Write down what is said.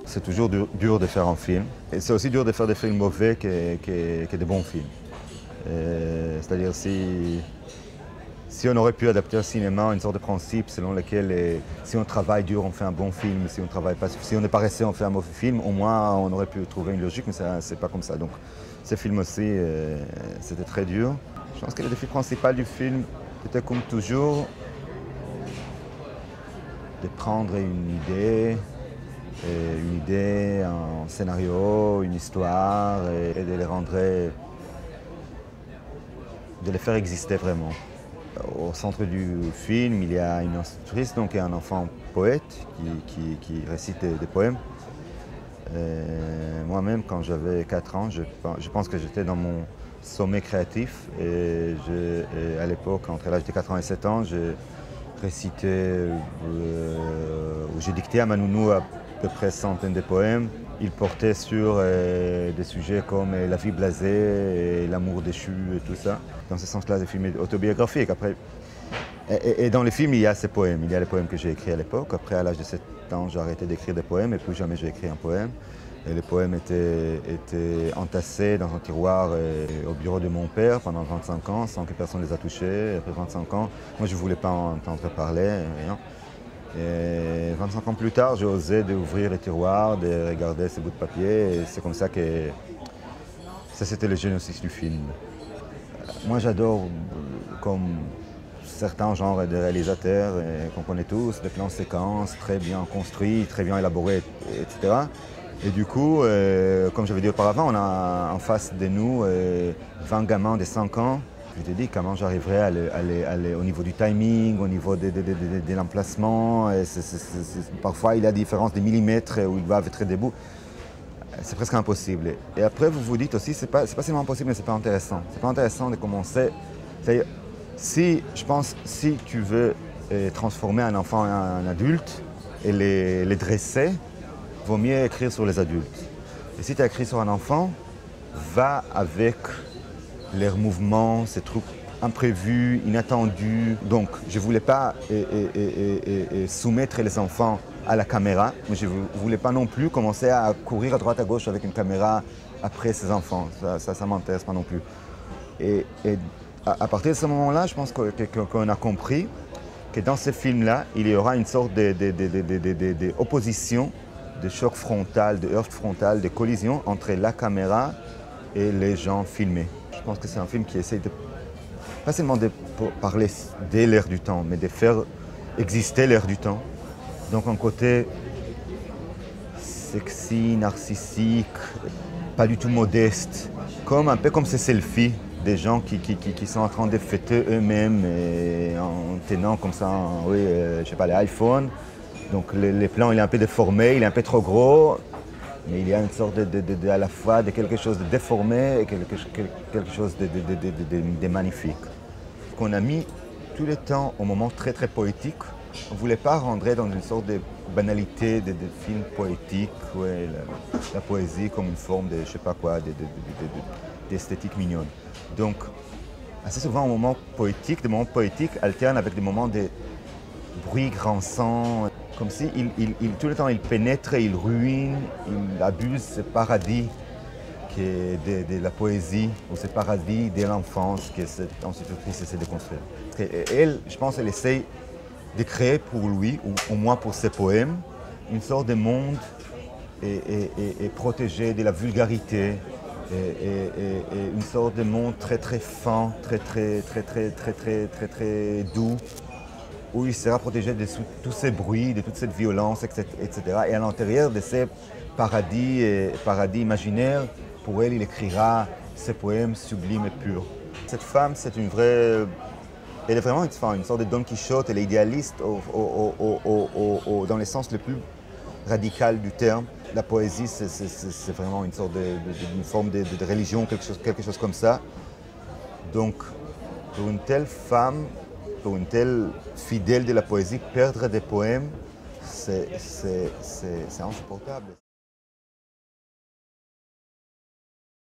C'est toujours dur de faire un film. Et c'est aussi dur de faire des films mauvais que des bons films. C'est-à-dire si on aurait pu adapter au cinéma une sorte de principe selon lequel si on travaille dur, on fait un bon film, si on est paresseux, on fait un mauvais film, au moins on aurait pu trouver une logique, mais c'est pas comme ça. Donc ce film aussi, c'était très dur. Je pense que le défi principal du film était comme toujours de prendre une idée, un scénario, une histoire et de les faire exister vraiment. Au centre du film, il y a une institutrice, donc un enfant poète qui récite des poèmes. Moi-même, quand j'avais 4 ans, je pense que j'étais dans mon sommet créatif. Et à l'époque, entre l'âge de 4 ans et 7 ans, je récitais, ou j'ai dicté à ma nounou à peu près centaines de poèmes. Ils portaient sur des sujets comme la vie blasée et l'amour déchu et tout ça. Dans ce sens-là, le film est autobiographique. Après, et dans le film, il y a ces poèmes. Il y a les poèmes que j'ai écrits à l'époque. Après, à l'âge de 7 ans, j'ai arrêté d'écrire des poèmes et plus jamais j'ai écrit un poème. Et les poèmes étaient entassés dans un tiroir au bureau de mon père pendant 25 ans sans que personne les a touchés. Après 25 ans, moi je ne voulais pas en entendre parler, rien. Et 25 ans plus tard, j'ai osé d'ouvrir les tiroirs, de regarder ces bouts de papier. Et c'est comme ça que ça c'était le génocide du film. Moi j'adore, comme certains genres de réalisateurs qu'on connaît tous, des plans séquences très bien construits, très bien élaborés, etc. Et du coup, comme j'avais dit auparavant, on a en face de nous 20 gamins de 5 ans. Je te dis comment j'arriverai à aller au niveau du timing, au niveau de l'emplacement. Parfois, il y a des différences de millimètres où ils doivent être debout. C'est presque impossible. Et après, vous vous dites aussi, c'est pas seulement impossible, mais c'est pas intéressant. C'est pas intéressant de commencer. C'est-à-dire, si tu veux transformer un enfant en un adulte et les dresser, vaut mieux écrire sur les adultes. Et si tu as écrit sur un enfant, va avec leurs mouvements, ces trucs imprévus, inattendus. Donc, je ne voulais pas soumettre les enfants à la caméra, mais je ne voulais pas non plus commencer à courir à droite à gauche avec une caméra après ces enfants. Ça ne m'intéresse pas non plus. Et à partir de ce moment-là, je pense qu'on a compris que dans ce film-là, il y aura une sorte d'opposition, de choc frontal, de heurte frontal, de collision entre la caméra et les gens filmés. Je pense que c'est un film qui essaie pas seulement de parler de l'ère du temps, mais de faire exister l'ère du temps. Donc un côté sexy, narcissique, pas du tout modeste, un peu comme ces selfies des gens qui sont en train de fêter eux-mêmes en tenant comme ça, je sais pas, les iPhones. Donc les plans, il est un peu déformé, il est un peu trop gros, mais il y a une sorte à la fois de quelque chose de déformé et quelque chose de magnifique. Qu'on a mis tout le temps au moment très très poétique. On ne voulait pas rentrer dans une sorte de banalité de film poétique, la poésie comme une forme de je sais pas quoi, d'esthétique mignonne. Donc assez souvent, des moments poétiques alternent avec des moments de bruit grinçant. Comme si tout le temps il pénètre, il ruine, il abuse ce paradis de la poésie ou ce paradis de l'enfance que cette institutrice essaie de construire. Et elle, je pense, elle essaie de créer pour lui, ou au moins pour ses poèmes, une sorte de monde et protégé de la vulgarité, et une sorte de monde très très fin, très doux, où il sera protégé de tous ces bruits, de toute cette violence, etc. Et à l'intérieur de ces paradis imaginaires, pour elle, il écrira ces poèmes sublimes et purs. Cette femme, c'est une vraie... Elle est vraiment une sorte de Don Quichotte, elle est idéaliste dans le sens le plus radical du terme. La poésie, c'est vraiment une sorte une forme de religion, quelque chose comme ça. Donc, pour une telle femme, pour une telle fidèle de la poésie, perdre des poèmes, c'est insupportable.